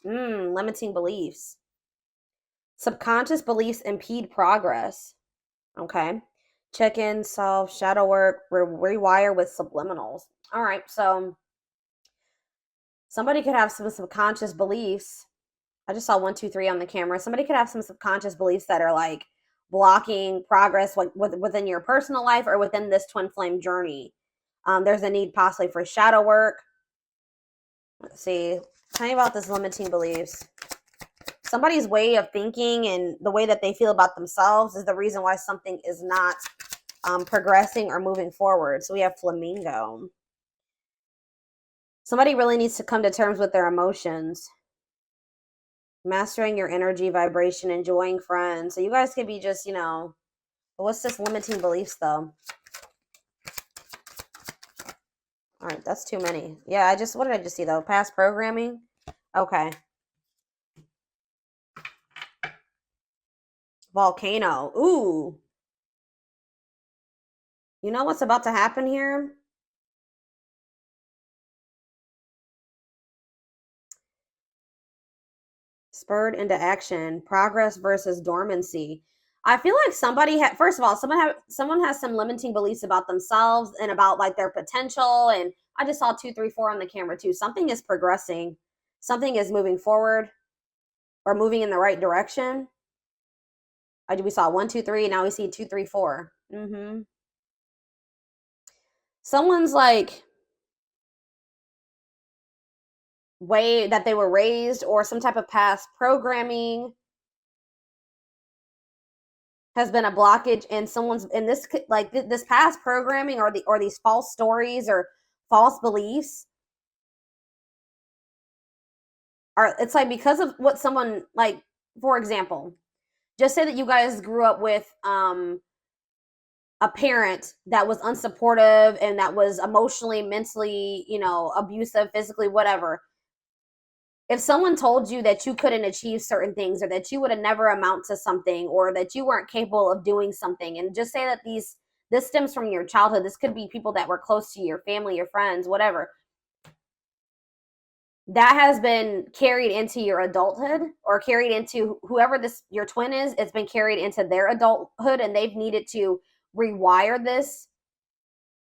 Limiting beliefs. Subconscious beliefs impede progress. Okay. Check in, self, shadow work, rewire with subliminals. All right. So somebody could have some subconscious beliefs. I just saw 1, 2, 3 on the camera. Somebody could have some subconscious beliefs that are like blocking progress, like within your personal life or within this twin flame journey. There's a need possibly for shadow work. Let's see. Tell me about this limiting beliefs. Somebody's way of thinking and the way that they feel about themselves is the reason why something is not progressing or moving forward. So we have flamingo. Somebody really needs to come to terms with their emotions. Mastering your energy, vibration, enjoying friends. So you guys could be just, what's this limiting beliefs though? All right, that's too many. Yeah, what did I just see though? Past programming? Okay. Volcano. Ooh. You know what's about to happen here? Spurred into action. Progress versus dormancy. I feel like somebody had, first of all, someone has some limiting beliefs about themselves and about like their potential. And I just saw 2, 3, 4 on the camera too. Something is progressing. Something is moving forward or moving in the right direction. We saw 1, 2, 3. Now we see 2, 3, 4. Someone's like way that they were raised or some type of past programming has been a blockage, and someone's in this like this past programming or these false stories or false beliefs are, it's like because of what someone, like, for example, just say that you guys grew up with a parent that was unsupportive and that was emotionally, mentally, abusive, physically, whatever. If someone told you that you couldn't achieve certain things or that you would have never amount to something or that you weren't capable of doing something, and just say that this stems from your childhood, this could be people that were close to your family, your friends, whatever, that has been carried into your adulthood or carried into whoever this your twin is, it's been carried into their adulthood, and they've needed to rewire this,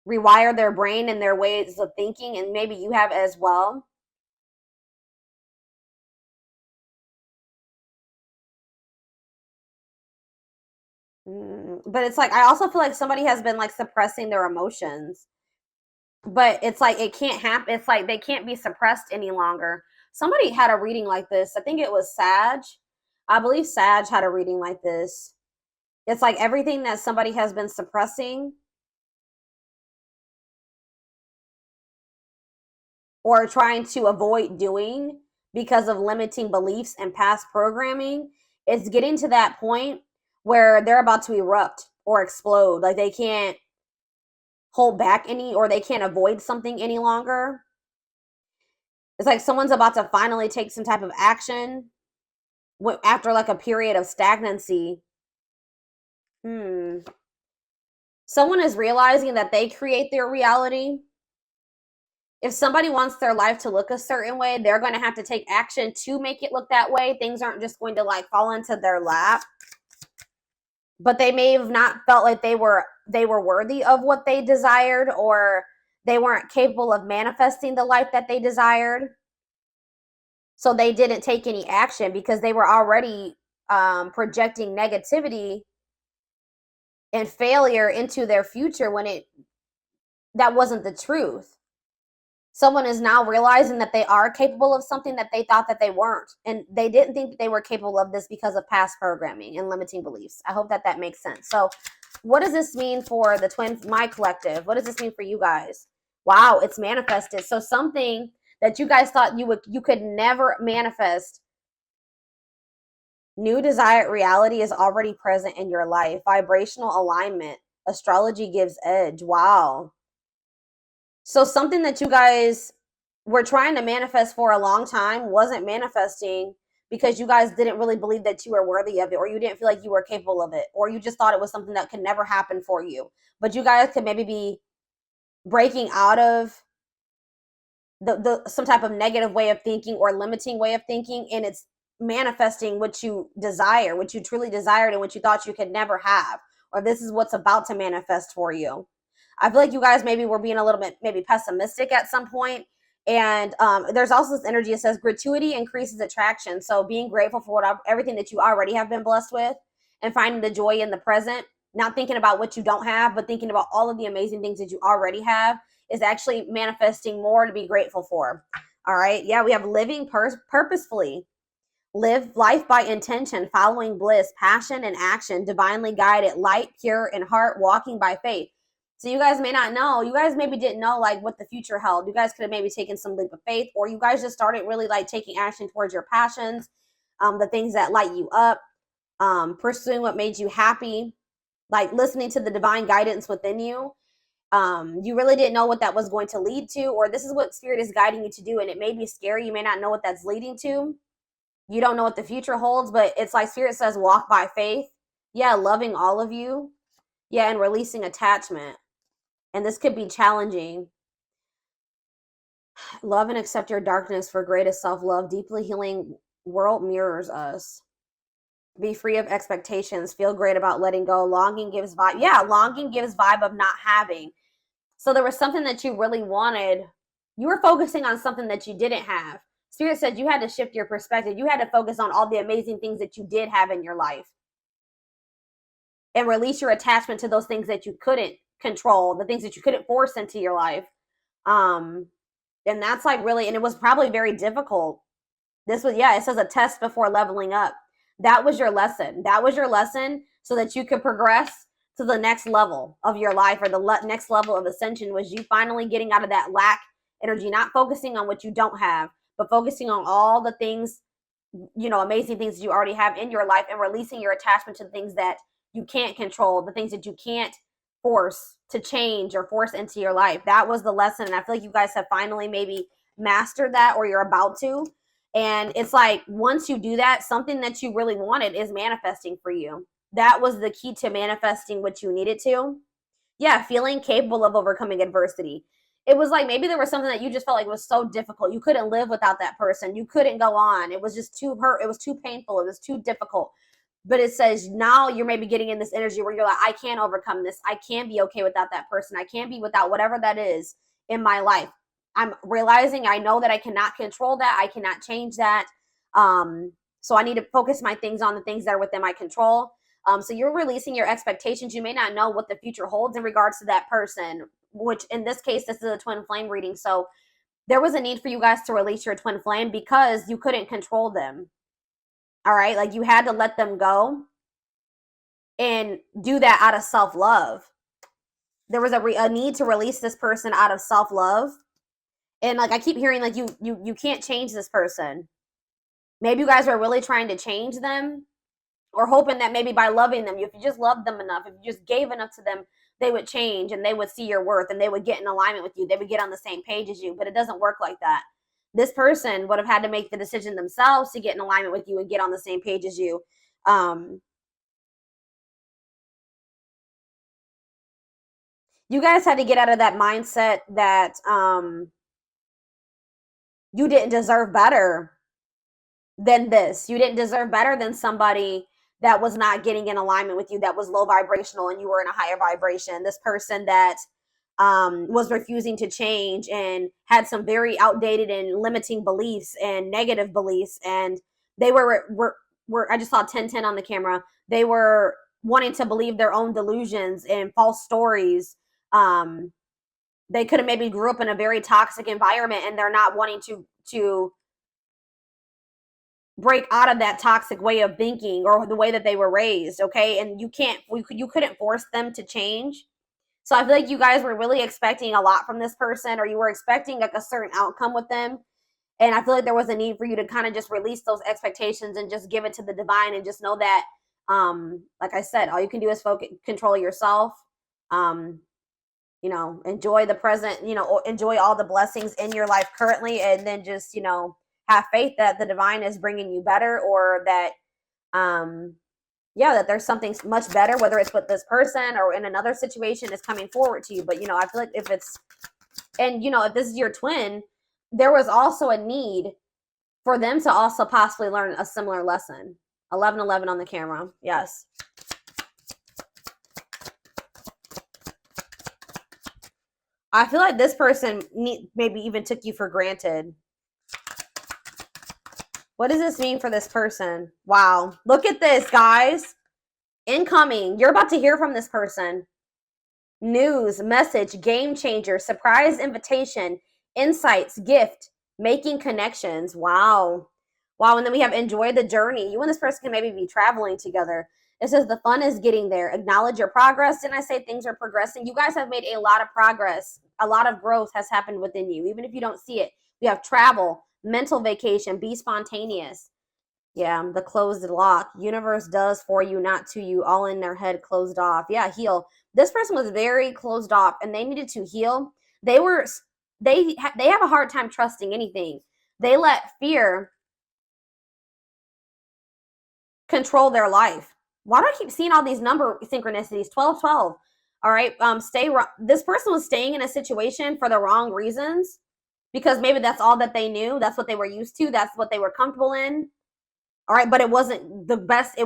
rewire their brain and their ways of thinking, and maybe you have as well. But it's like I also feel like somebody has been like suppressing their emotions, but it's like it can't happen. It's like they can't be suppressed any longer. Somebody had a reading like this. I think it was Sag. I believe Sag had a reading like this. It's like everything that somebody has been suppressing or trying to avoid doing because of limiting beliefs and past programming, it's getting to that point where they're about to erupt or explode. Like they can't hold back or they can't avoid something any longer. It's like someone's about to finally take some type of action after like a period of stagnancy. Someone is realizing that they create their reality. If somebody wants their life to look a certain way, they're going to have to take action to make it look that way. Things aren't just going to like fall into their lap. But they may have not felt like they were worthy of what they desired, or they weren't capable of manifesting the life that they desired. So they didn't take any action because they were already projecting negativity and failure into their future when that wasn't the truth. Someone is now realizing that they are capable of something that they thought that they weren't, and they didn't think that they were capable of this because of past programming and limiting beliefs. I hope that makes sense. So what does this mean for the twin, my collective? What does this mean for you guys? Wow, it's manifested. So something that you guys thought you could never manifest, new desired reality is already present in your life. Vibrational alignment. Astrology gives edge. Wow. So something that you guys were trying to manifest for a long time wasn't manifesting because you guys didn't really believe that you were worthy of it, or you didn't feel like you were capable of it, or you just thought it was something that could never happen for you. But you guys could maybe be breaking out of some type of negative way of thinking or limiting way of thinking, and it's manifesting what you desire, what you truly desired, and what you thought you could never have, or this is what's about to manifest for you. I feel like you guys maybe were being a little bit maybe pessimistic at some point. And there's also this energy that says gratuity increases attraction. So being grateful for everything that you already have been blessed with, and finding the joy in the present, not thinking about what you don't have, but thinking about all of the amazing things that you already have, is actually manifesting more to be grateful for. All right. Yeah, we have living purposefully. Live life by intention, following bliss, passion, and action, divinely guided, light, pure, in heart, walking by faith. So you guys may not know, you guys maybe didn't know like what the future held. You guys could have maybe taken some leap of faith, or you guys just started really like taking action towards your passions, the things that light you up, pursuing what made you happy, like listening to the divine guidance within you. You really didn't know what that was going to lead to, or this is what spirit is guiding you to do, and it may be scary. You may not know what that's leading to. You don't know what the future holds, but it's like spirit says walk by faith. Yeah, loving all of you. Yeah, and releasing attachment. And this could be challenging. Love and accept your darkness for greatest self-love. Deeply healing world mirrors us. Be free of expectations. Feel great about letting go. Longing gives vibe. Yeah, longing gives vibe of not having. So there was something that you really wanted. You were focusing on something that you didn't have. Spirit said you had to shift your perspective. You had to focus on all the amazing things that you did have in your life, and release your attachment to those things that you couldn't control, the things that you couldn't force into your life. And that's like really, and it was probably very difficult. This was, yeah, it says a test before leveling up. That was your lesson. That was your lesson so that you could progress to the next level of your life, or the next level of ascension, was you finally getting out of that lack energy, not focusing on what you don't have, but focusing on all the things, you know, amazing things you already have in your life, and releasing your attachment to the things that you can't control, the things that you can't force to change or force into your life. That was the lesson. And I feel like you guys have finally maybe mastered that, or you're about to. And it's like, once you do that, something that you really wanted is manifesting for you. That was the key to manifesting what you needed to. Yeah, feeling capable of overcoming adversity. It was like maybe there was something that you just felt like was so difficult. You couldn't live without that person. You couldn't go on. It was just too hurt. It was too painful. It was too difficult. But it says now you're maybe getting in this energy where you're like, I can overcome this. I can be okay without that person. I can be without whatever that is in my life. I'm realizing, I know that I cannot control that. I cannot change that. So I need to focus my things on the things that are within my control. So you're releasing your expectations. You may not know what the future holds in regards to that person, which in this case, this is a twin flame reading. So there was a need for you guys to release your twin flame because you couldn't control them. All right. Like you had to let them go and do that out of self-love. There was a need to release this person out of self-love. And like I keep hearing, like you can't change this person. Maybe you guys are really trying to change them, or hoping that maybe by loving them, if you just loved them enough, if you just gave enough to them, they would change and they would see your worth and they would get in alignment with you. They would get on the same page as you. But it doesn't work like that. This person would have had to make the decision themselves to get in alignment with you and get on the same page as you. You guys had to get out of that mindset that you didn't deserve better than this. You didn't deserve better than somebody that was not getting in alignment with you, that was low vibrational and you were in a higher vibration. This person that was refusing to change and had some very outdated and limiting beliefs and negative beliefs. And they were I just saw 1010 on the camera. They were wanting to believe their own delusions and false stories. They could have maybe grew up in a very toxic environment and they're not wanting to break out of that toxic way of thinking or the way that they were raised. Okay. And you couldn't force them to change. So I feel like you guys were really expecting a lot from this person, or you were expecting like a certain outcome with them. And I feel like there was a need for you to kind of just release those expectations and just give it to the divine, and just know that, like I said, all you can do is control yourself. Enjoy the present, enjoy all the blessings in your life currently. And then just, have faith that the divine is bringing you better, or that, that there's something much better, whether it's with this person or in another situation, is coming forward to you. But, I feel like if this is your twin, there was also a need for them to also possibly learn a similar lesson. 1111 on the camera. Yes. I feel like this person maybe even took you for granted. What does this mean for this person? Wow. Look at this, guys. Incoming. You're about to hear from this person. News, message, game changer, surprise invitation, insights, gift, making connections. Wow. Wow. And then we have enjoy the journey. You and this person can maybe be traveling together. It says the fun is getting there. Acknowledge your progress. Didn't I say things are progressing? You guys have made a lot of progress. A lot of growth has happened within you, even if you don't see it. We have travel, mental vacation, be spontaneous. Yeah, the closed lock. Universe does for you, not to you. All in their head, closed off. Yeah, heal. This person was very closed off, and they needed to heal. They have a hard time trusting anything. They let fear control their life. Why do I keep seeing all these number synchronicities? 1212. All right. This person was staying in a situation for the wrong reasons because maybe that's all that they knew. That's what they were used to. That's what they were comfortable in. All right. But it wasn't the best.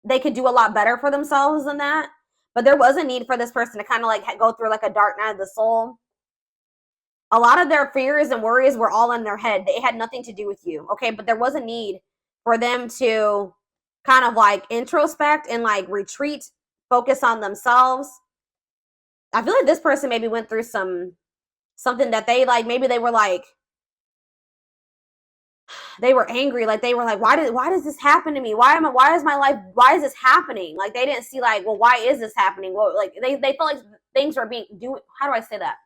They could do a lot better for themselves than that. But there was a need for this person to kind of like go through like a dark night of the soul. A lot of their fears and worries were all in their head. They had nothing to do with you. Okay. But there was a need for them to kind of like introspect and like retreat, focus on themselves. I feel like this person maybe went through something that they like, maybe they were like, they were angry. Like they were like, why does this happen to me? Why is my life, why is this happening? Like they didn't see like, well, why is this happening? Well, like they felt like things were how do I say that?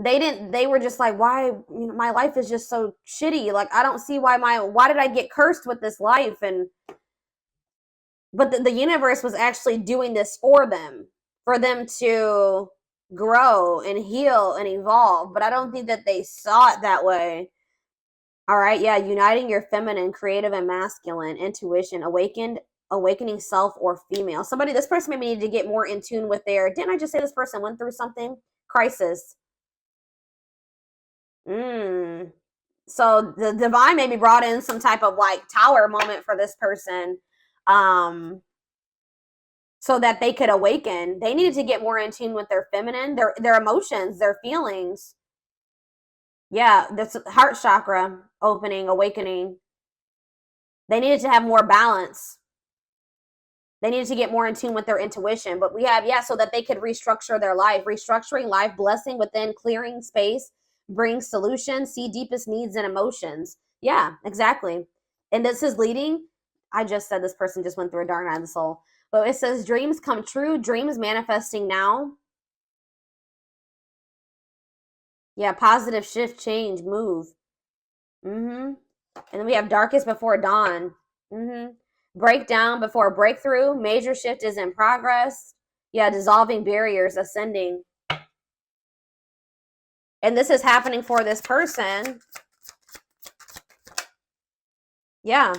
They were just like, why, my life is just so shitty. Like, I don't see why did I get cursed with this life? But the universe was actually doing this for them to grow and heal and evolve. But I don't think that they saw it that way. All right. Yeah. Uniting your feminine, creative, and masculine intuition, awakening self or female. This person maybe needed to get more in tune with didn't I just say this person went through something? Crisis. So the divine maybe brought in some type of like tower moment for this person, so that they could awaken. They needed to get more in tune with their feminine, their emotions, their feelings. Yeah, this heart chakra opening, awakening. They needed to have more balance. They needed to get more in tune with their intuition. But we have, so that they could restructure their life. Restructuring life, blessing within, clearing space, bring solutions, see deepest needs and emotions. Yeah, exactly. And this is leading. I just said this person just went through a dark night of the soul. But it says dreams come true, dreams manifesting now. Yeah, positive shift, change, move. And then we have darkest before dawn. Breakdown before breakthrough. Major shift is in progress. Yeah, dissolving barriers, ascending. And this is happening for this person. Yeah.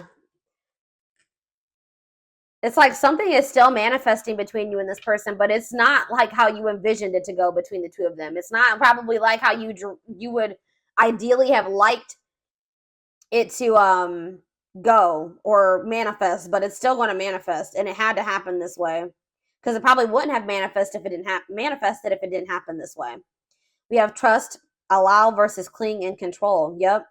It's like something is still manifesting between you and this person, but it's not like how you envisioned it to go between the two of them. It's not probably like how you would ideally have liked it to go or manifest, but it's still going to manifest, and it had to happen this way because it probably wouldn't have manifested if it didn't happen this way. We have trust, allow versus cling and control. Yep.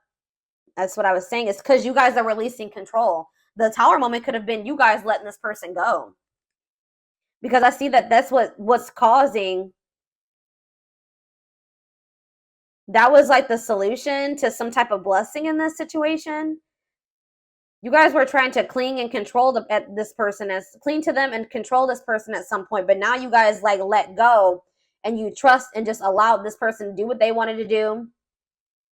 That's what I was saying. It's because you guys are releasing control. The tower moment could have been you guys letting this person go. Because I see that that's what's causing. That was like the solution to some type of blessing in this situation. You guys were trying to cling and control this person, cling to them and control this person at some point. But now you guys like let go and you trust and just allow this person to do what they wanted to do.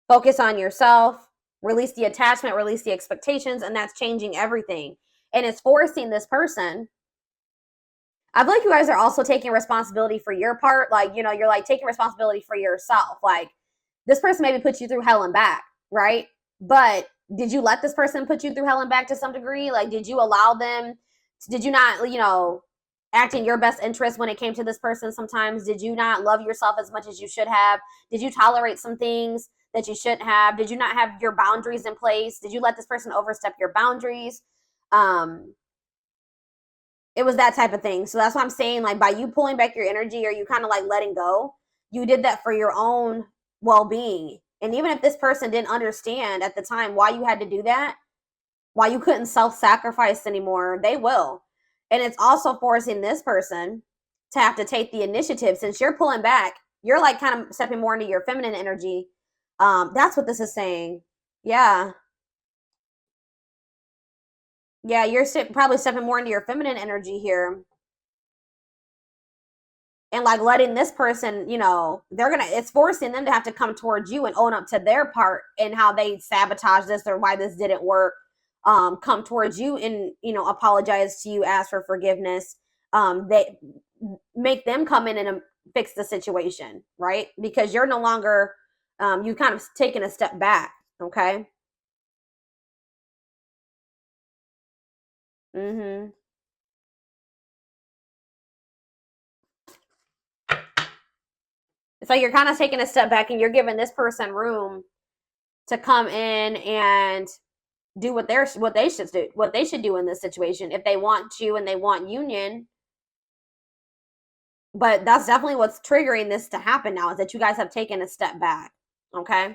Focus on yourself. Release the attachment, release the expectations, and that's changing everything. And it's forcing this person. I feel like you guys are also taking responsibility for your part. Like, you're like taking responsibility for yourself. Like, this person maybe put you through hell and back, right? But did you let this person put you through hell and back to some degree? Like, did you allow them? Did you not, act in your best interest when it came to this person sometimes? Did you not love yourself as much as you should have? Did you tolerate some things that you shouldn't have? Did you not have your boundaries in place? Did you let this person overstep your boundaries? It was that type of thing. So that's what I'm saying. Like, by you pulling back your energy, or you kind of like letting go, you did that for your own well-being. And even if this person didn't understand at the time why you had to do that, why you couldn't self-sacrifice anymore, they will. And it's also forcing this person to have to take the initiative. Since you're pulling back, you're like kind of stepping more into your feminine energy. That's what this is saying. Yeah. Yeah, you're probably stepping more into your feminine energy here. And like letting this person, you know, it's forcing them to have to come towards you and own up to their part and how they sabotage this or why this didn't work. Come towards you and, you know, apologize to you, ask for forgiveness. They make them come in and fix the situation, right? Because you're no longer, you kind of taken a step back. Okay. Mm-hmm. It's like you're kind of taking a step back and you're giving this person room to come in and do what they should do in this situation if they want to and they want union. But that's definitely what's triggering this to happen now, is that you guys have taken a step back. Okay.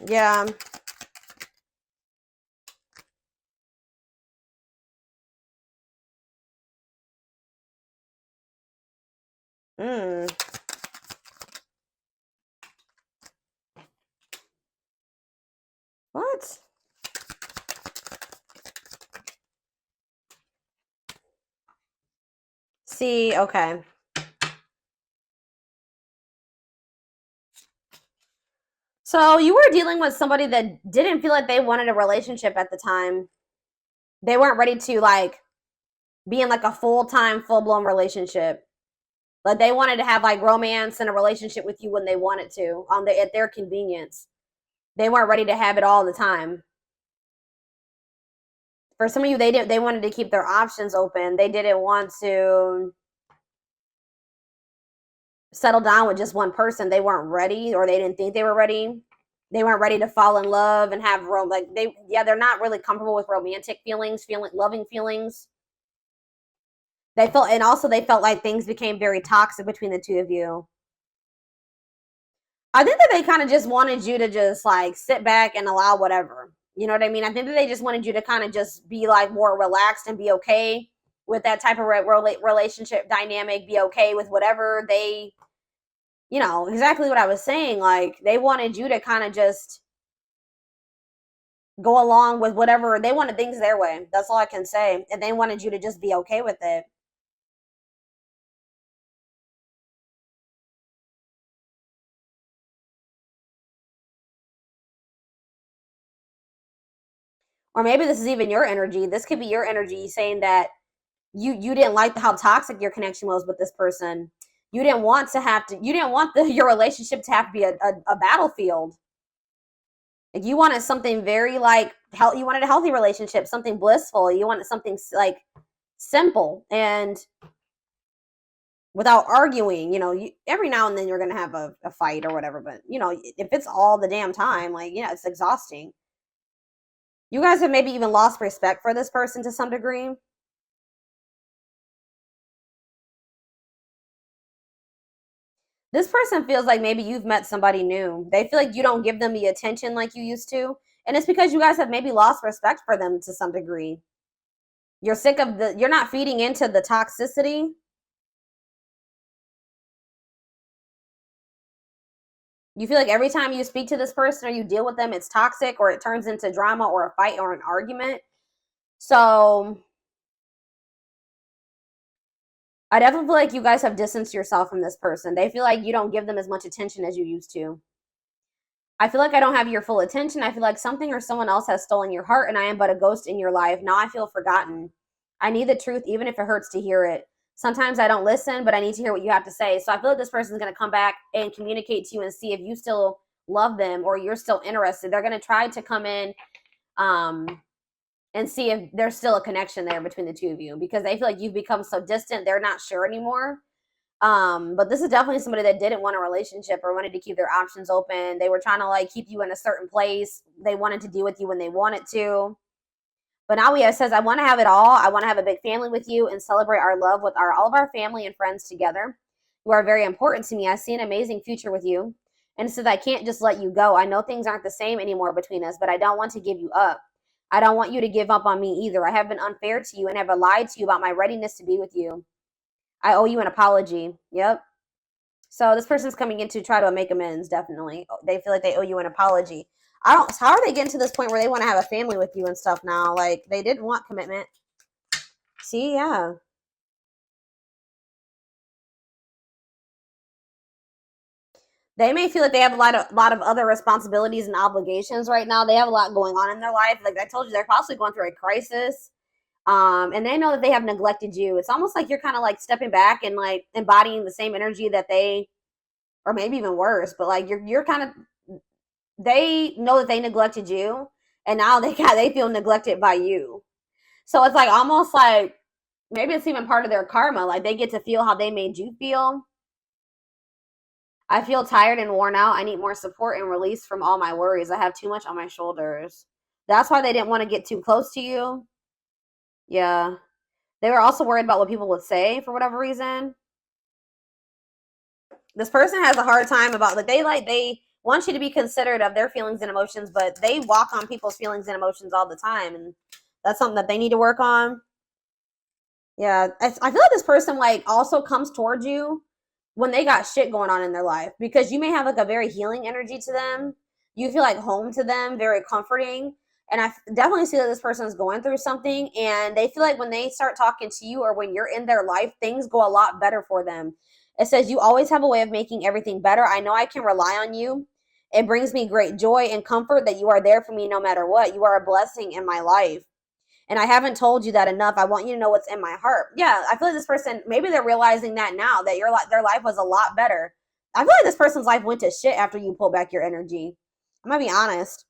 Yeah. Mm. What? See, okay. So you were dealing with somebody that didn't feel like they wanted a relationship at the time. They weren't ready to like be in like a full-time, full-blown relationship. Like they wanted to have like romance and a relationship with you when they wanted to, at their convenience. They weren't ready to have it all the time. For some of you, they wanted to keep their options open. They didn't want to settle down with just one person. They weren't ready, or they didn't think they were ready. They weren't ready to fall in love and have they're not really comfortable with romantic feelings, loving feelings. They felt like things became very toxic between the two of you. I think that they kind of just wanted you to just like sit back and allow whatever. You know what I mean? I think that they just wanted you to kind of just be like more relaxed and be okay with that type of relationship dynamic, be okay with whatever they, you know, exactly what I was saying. Like they wanted you to kind of just go along with whatever. They wanted things their way. That's all I can say. And they wanted you to just be okay with it. Or maybe this is even your energy. This could be your energy saying that you didn't like how toxic your connection was with this person. You didn't want your relationship to have to be a battlefield. Like you wanted something very like you wanted a healthy relationship, something blissful. You wanted something like simple and without arguing. You know, every now and then you're gonna have a fight or whatever, but you know, if it's all the damn time, like, you know, it's exhausting. You guys have maybe even lost respect for this person to some degree. This person feels like maybe you've met somebody new. They feel like you don't give them the attention like you used to. And it's because you guys have maybe lost respect for them to some degree. You're not feeding into the toxicity. You feel like every time you speak to this person or you deal with them, it's toxic or it turns into drama or a fight or an argument. So I definitely feel like you guys have distanced yourself from this person. They feel like you don't give them as much attention as you used to. I feel like I don't have your full attention. I feel like something or someone else has stolen your heart and I am but a ghost in your life. Now I feel forgotten. I need the truth, even if it hurts to hear it. Sometimes I don't listen, but I need to hear what you have to say. So I feel like this person is going to come back and communicate to you and see if you still love them or you're still interested. They're going to try to come in and see if there's still a connection there between the two of you, because they feel like you've become so distant, they're not sure anymore. But this is definitely somebody that didn't want a relationship or wanted to keep their options open. They were trying to like keep you in a certain place. They wanted to deal with you when they wanted to. But now it says, I want to have it all. I want to have a big family with you and celebrate our love with all of our family and friends together. You are very important to me. I see an amazing future with you. And it says, I can't just let you go. I know things aren't the same anymore between us, but I don't want to give you up. I don't want you to give up on me either. I have been unfair to you and have lied to you about my readiness to be with you. I owe you an apology. Yep. So this person's coming in to try to make amends, definitely. They feel like they owe you an apology. How are they getting to this point where they want to have a family with you and stuff now? Like, they didn't want commitment. See, yeah. They may feel like they have a lot of other responsibilities and obligations right now. They have a lot going on in their life. Like I told you, they're possibly going through a crisis. And they know that they have neglected you. It's almost like you're kind of like stepping back and like embodying the same energy that they, or maybe even worse, but like you're kind of, they know that they neglected you, and now they feel neglected by you. So it's like almost like maybe it's even part of their karma. Like they get to feel how they made you feel. I feel tired and worn out. I need more support and release from all my worries. I have too much on my shoulders. That's why they didn't want to get too close to you. Yeah. They were also worried about what people would say for whatever reason. This person has a hard time about they want you to be considerate of their feelings and emotions, but they walk on people's feelings and emotions all the time, and that's something that they need to work on. Yeah, I feel like this person like also comes towards you when they got shit going on in their life, because you may have like a very healing energy to them. You feel like home to them, very comforting. And I definitely see that this person is going through something, and they feel like when they start talking to you or when you're in their life, things go a lot better for them. It says, you always have a way of making everything better. I know I can rely on you. It brings me great joy and comfort that you are there for me no matter what. You are a blessing in my life. And I haven't told you that enough. I want you to know what's in my heart. Yeah, I feel like this person, maybe they're realizing that now, that their life was a lot better. I feel like this person's life went to shit after you pull back your energy. I'm going to be honest.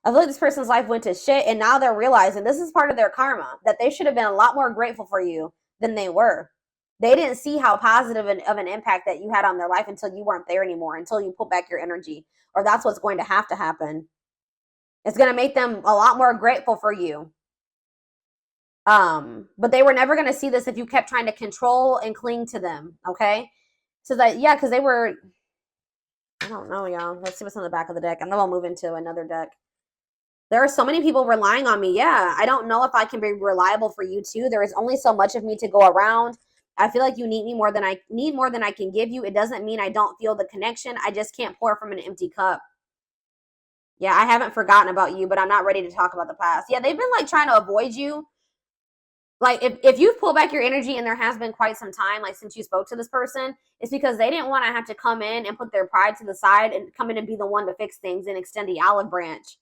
I feel like this person's life went to shit, and now they're realizing this is part of their karma, that they should have been a lot more grateful for you than they were. They didn't see how positive of an impact that you had on their life until you weren't there anymore, until you pull back your energy. Or that's what's going to happen. It's going to make them a lot more grateful for you. But they were never going to see this if you kept trying to control and cling to them, okay? So that, yeah, because they were, I don't know, y'all. Let's see what's on the back of the deck, and then we'll move into another deck. There are so many people relying on me. Yeah, I don't know if I can be reliable for you too. There is only so much of me to go around. I feel like you need me more than I can give you. It doesn't mean I don't feel the connection. I just can't pour from an empty cup. Yeah, I haven't forgotten about you, but I'm not ready to talk about the past. Yeah, they've been like trying to avoid you. Like if you've pulled back your energy and there has been quite some time, like since you spoke to this person, it's because they didn't want to have to come in and put their pride to the side and come in and be the one to fix things and extend the olive branch.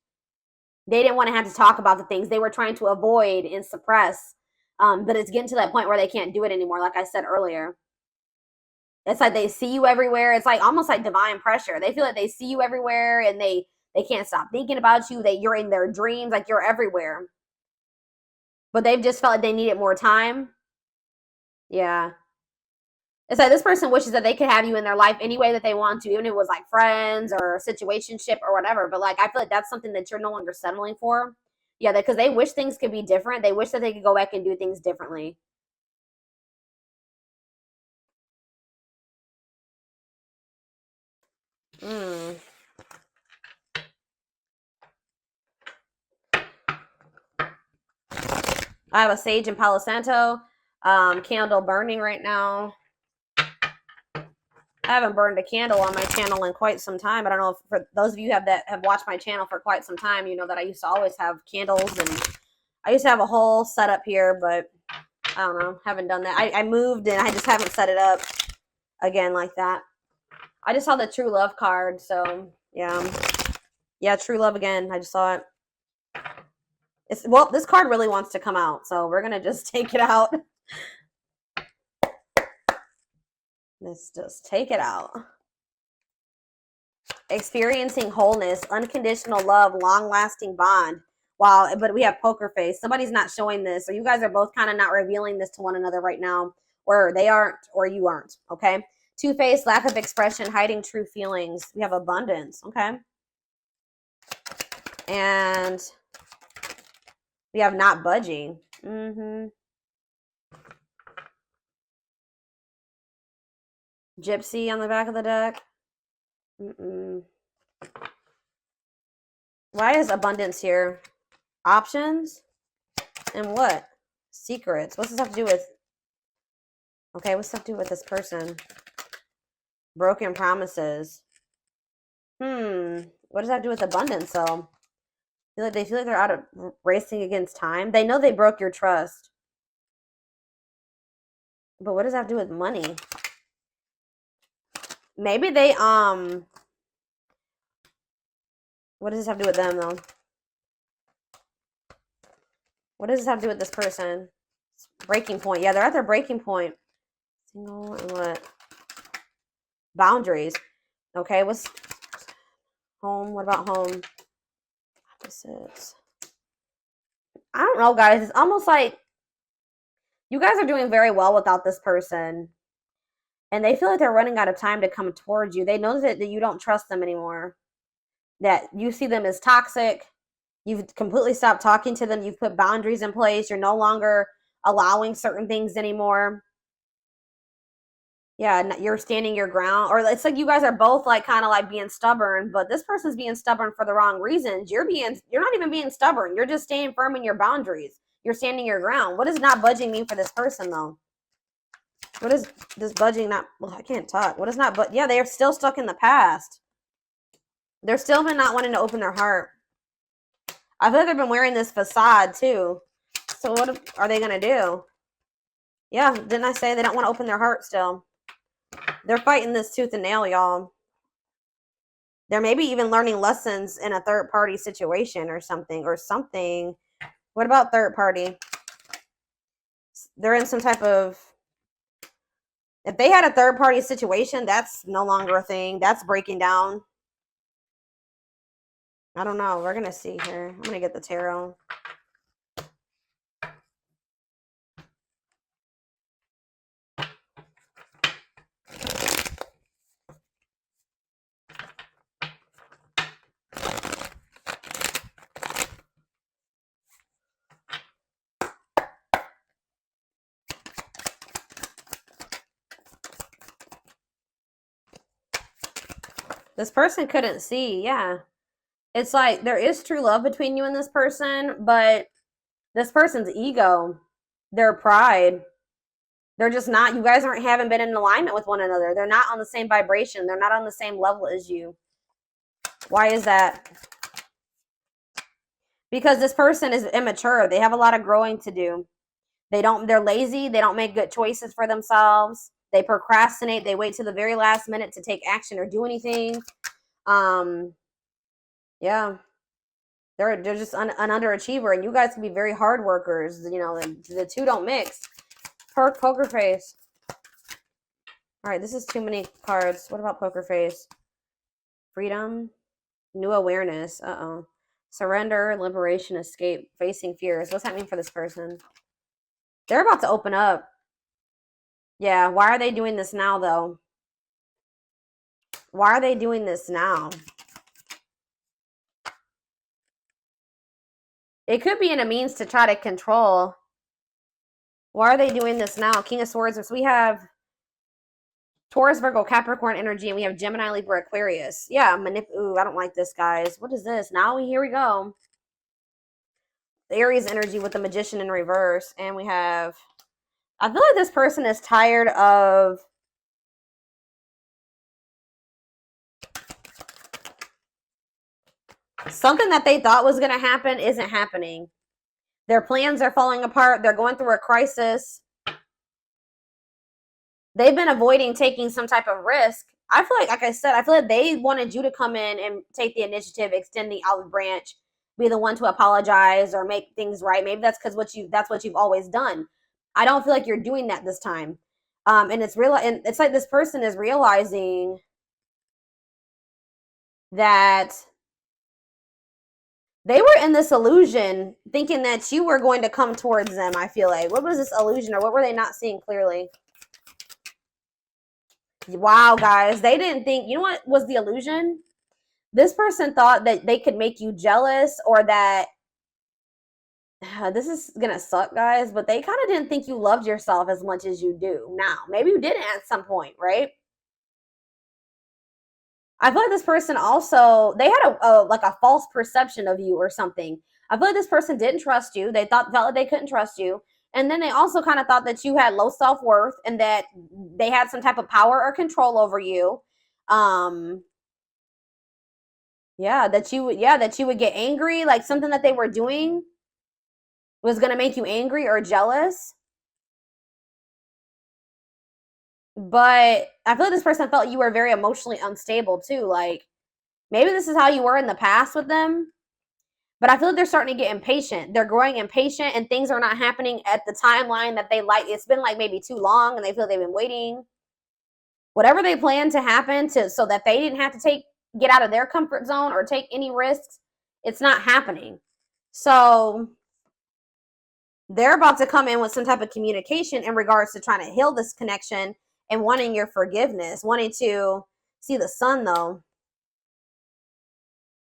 They didn't want to have to talk about the things they were trying to avoid and suppress. But it's getting to that point where they can't do it anymore, like I said earlier. It's like they see you everywhere. It's like almost like divine pressure. They feel like they see you everywhere, and they can't stop thinking about you. That you're in their dreams, like you're everywhere. But they've just felt like they needed more time. Yeah. It's like this person wishes that they could have you in their life any way that they want to, even if it was like friends or situationship or whatever. But like I feel like that's something that you're no longer settling for. Yeah, because they wish things could be different. They wish that they could go back and do things differently. I have a sage and Palo Santo candle burning right now. I haven't burned a candle on my channel in quite some time. I don't know if for those of you that have watched my channel for quite some time, you know that I used to always have candles, and I used to have a whole setup here, but I don't know, haven't done that. I moved and I just haven't set it up again like that. I just saw the True Love card, so yeah. Yeah, True Love again. I just saw it. Well, this card really wants to come out, so we're going to just take it out. Let's just take it out. Experiencing wholeness, unconditional love, long-lasting bond. Wow, but we have poker face. Somebody's not showing this, so you guys are both kind of not revealing this to one another right now, or they aren't, or you aren't, okay? Two-faced, lack of expression, hiding true feelings. We have abundance, okay? And we have not budging. Gypsy on the back of the deck. Why is abundance here? Options? And what? Secrets. What's this have to do with? Okay, what's this have to do with this person? Broken promises. What does that have to do with abundance, though? They feel like they're out of racing against time. They know they broke your trust. But what does that have to do with money? Maybe they, what does this have to do with them, though? What does this have to do with this person? Breaking point. Yeah, they're at their breaking point. Single and what? Boundaries. Okay, what's home? What about home? Opposites. I don't know, guys. It's almost like you guys are doing very well without this person. And they feel like they're running out of time to come towards you. They know that you don't trust them anymore. That you see them as toxic. You've completely stopped talking to them. You've put boundaries in place. You're no longer allowing certain things anymore. Yeah, you're standing your ground. Or it's like you guys are both like kind of like being stubborn, but this person's being stubborn for the wrong reasons. You're not even being stubborn. You're just staying firm in your boundaries. You're standing your ground. What does not budging mean for this person, though? What is this budging not? Well, I can't talk. What is not? But yeah, they are still stuck in the past. They're still been not wanting to open their heart. I feel like they've been wearing this facade too. So what are they gonna do? Yeah, didn't I say they don't want to open their heart still? They're fighting this tooth and nail, y'all. They're maybe even learning lessons in a third-party situation or something. What about third party? They're in some type of... If they had a third-party situation, that's no longer a thing. That's breaking down. I don't know. We're going to see here. I'm going to get the tarot. This person couldn't see. Yeah. It's like there is true love between you and this person, but this person's ego, their pride, they're just not, you guys haven't been in alignment with one another. They're not on the same vibration. They're not on the same level as you. Why is that? Because this person is immature. They have a lot of growing to do. They're lazy. They don't make good choices for themselves. They procrastinate. They wait till the very last minute to take action or do anything. Yeah. They're just an underachiever, and you guys can be very hard workers. You know, the two don't mix. Poker face. All right, this is too many cards. What about poker face? Freedom. New awareness. Uh-oh. Surrender, liberation, escape, facing fears. What's that mean for this person? They're about to open up. Yeah, why are they doing this now, though? Why are they doing this now? It could be in a means to try to control. Why are they doing this now? King of Swords. So we have Taurus, Virgo, Capricorn energy, and we have Gemini, Libra, Aquarius. Yeah, ooh, I don't like this, guys. What is this? Here we go. The Aries energy with the Magician in reverse. And we have... I feel like this person is tired of... Something that they thought was going to happen isn't happening. Their plans are falling apart. They're going through a crisis. They've been avoiding taking some type of risk. I feel like I said, I feel like they wanted you to come in and take the initiative, extend the olive branch, be the one to apologize or make things right. Maybe that's because that's what you've always done. I don't feel like you're doing that this time. And it's real, and it's like this person is realizing that they were in this illusion thinking that you were going to come towards them. I feel like, what was this illusion, or what were they not seeing clearly? Wow, guys, they didn't think, you know what was the illusion? This person thought that they could make you jealous, or that this is gonna suck, guys, but they kind of didn't think you loved yourself as much as you do now. Maybe you didn't at some point, right? I feel like this person also, they had like a false perception of you or something. I feel like this person didn't trust you. They felt like they couldn't trust you. And then they also kind of thought that you had low self-worth and that they had some type of power or control over you. That you would get angry, like something that they were doing was going to make you angry or jealous. But I feel like this person felt you were very emotionally unstable too. Like, maybe this is how you were in the past with them, but I feel like they're starting to get impatient. They're growing impatient, and things are not happening at the timeline that they like. It's been like maybe too long, and they feel they've been waiting. Whatever they plan to happen so that they didn't have to get out of their comfort zone or take any risks, it's not happening. So they're about to come in with some type of communication in regards to trying to heal this connection and wanting your forgiveness, wanting to see the sun, though.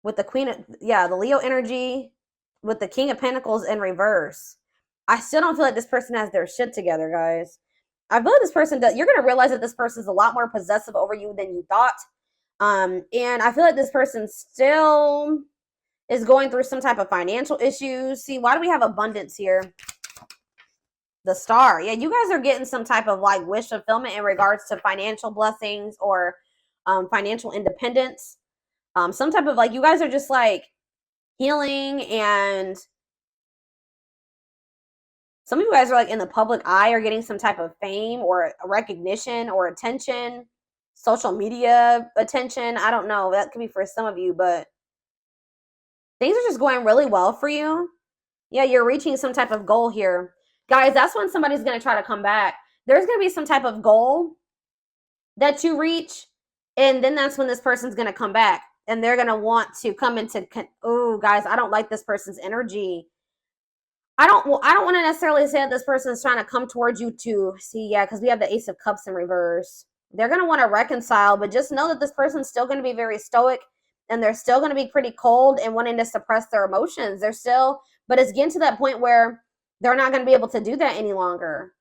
With the the Leo energy, with the King of Pentacles in reverse. I still don't feel like this person has their shit together, guys. I feel like this person does. You're going to realize that this person is a lot more possessive over you than you thought. And I feel like this person still is going through some type of financial issues. See, why do we have abundance here? The Star. Yeah, you guys are getting some type of like wish fulfillment in regards to financial blessings or financial independence. Some type of like, you guys are just like healing, and some of you guys are like in the public eye or getting some type of fame or recognition or attention, social media attention. I don't know. That could be for some of you, but things are just going really well for you. Yeah, you're reaching some type of goal here. Guys, that's when somebody's going to try to come back. There's going to be some type of goal that you reach, and then that's when this person's going to come back, and they're going to want to come into, oh, guys, I don't like this person's energy. I don't want to necessarily say that this person is trying to come towards you to see, yeah, because we have the Ace of Cups in reverse. They're going to want to reconcile, but just know that this person's still going to be very stoic, and they're still going to be pretty cold and wanting to suppress their emotions. But it's getting to that point where they're not going to be able to do that any longer.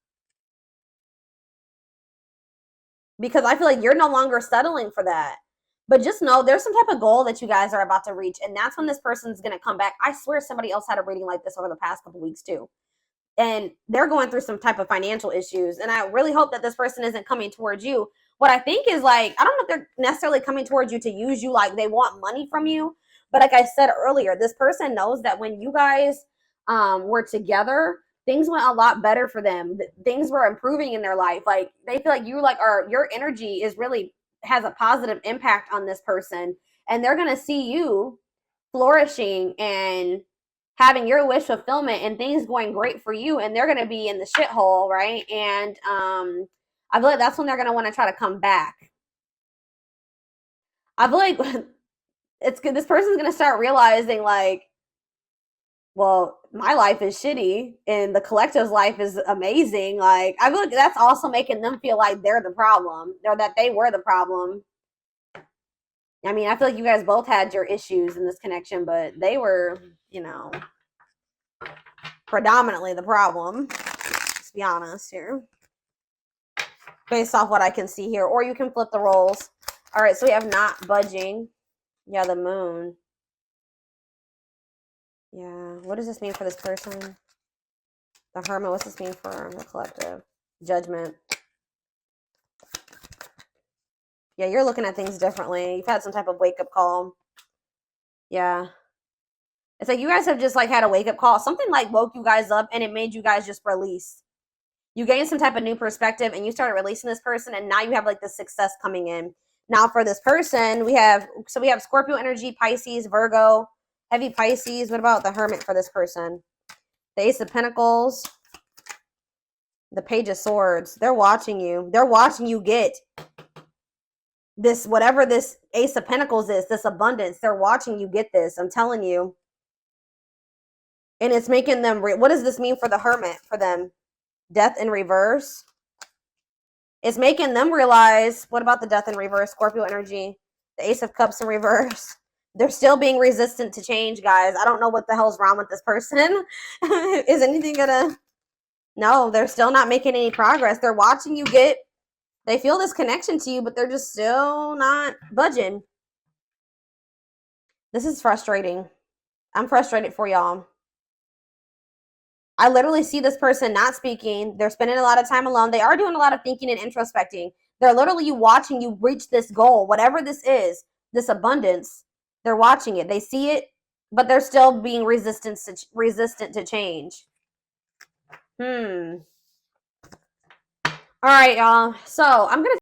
Because I feel like you're no longer settling for that. But just know there's some type of goal that you guys are about to reach, and that's when this person's going to come back. I swear somebody else had a reading like this over the past couple weeks too. And they're going through some type of financial issues. And I really hope that this person isn't coming towards you. What I think is like, I don't know if they're necessarily coming towards you to use you, like they want money from you. But like I said earlier, this person knows that when you guys were together, things went a lot better for them. Things were improving in their life. Like they feel like your energy is really has a positive impact on this person, and they're going to see you flourishing and having your wish fulfillment and things going great for you, and they're going to be in the shithole, right? And I feel like that's when they're going to want to try to come back. I feel like it's good. This person's going to start realizing like, well, my life is shitty and the collective's life is amazing. Like, I feel like that's also making them feel like they're the problem, or that they were the problem. I mean, I feel like you guys both had your issues in this connection, but they were, predominantly the problem. Let's be honest here. Based off what I can see here. Or you can flip the roles. All right, so we have not budging. Yeah, the moon. Yeah, what does this mean for this person? The Hermit, what's this mean for the collective? Judgment. Yeah, you're looking at things differently. You've had some type of wake-up call. Yeah. It's like you guys have just like had a wake-up call. Something like woke you guys up and it made you guys just release. You gained some type of new perspective and you started releasing this person, and now you have like the success coming in. Now for this person, we have Scorpio energy, Pisces, Virgo, Heavy Pisces. What about the Hermit for this person? The Ace of Pentacles. The Page of Swords. They're watching you. They're watching you get this, whatever this Ace of Pentacles is, this abundance. They're watching you get this. I'm telling you. And it's making them, what does this mean for the Hermit, for them? Death in reverse. It's making them realize, what about the Death in reverse? Scorpio energy. The Ace of Cups in reverse. They're still being resistant to change, guys. I don't know what the hell's wrong with this person. Is anything gonna... No, they're still not making any progress. They're watching you get... They feel this connection to you, but they're just still not budging. This is frustrating. I'm frustrated for y'all. I literally see this person not speaking. They're spending a lot of time alone. They are doing a lot of thinking and introspecting. They're literally watching you reach this goal, whatever this is, this abundance. They're watching it. They see it, but they're still being resistant to change. All right, y'all. So I'm going to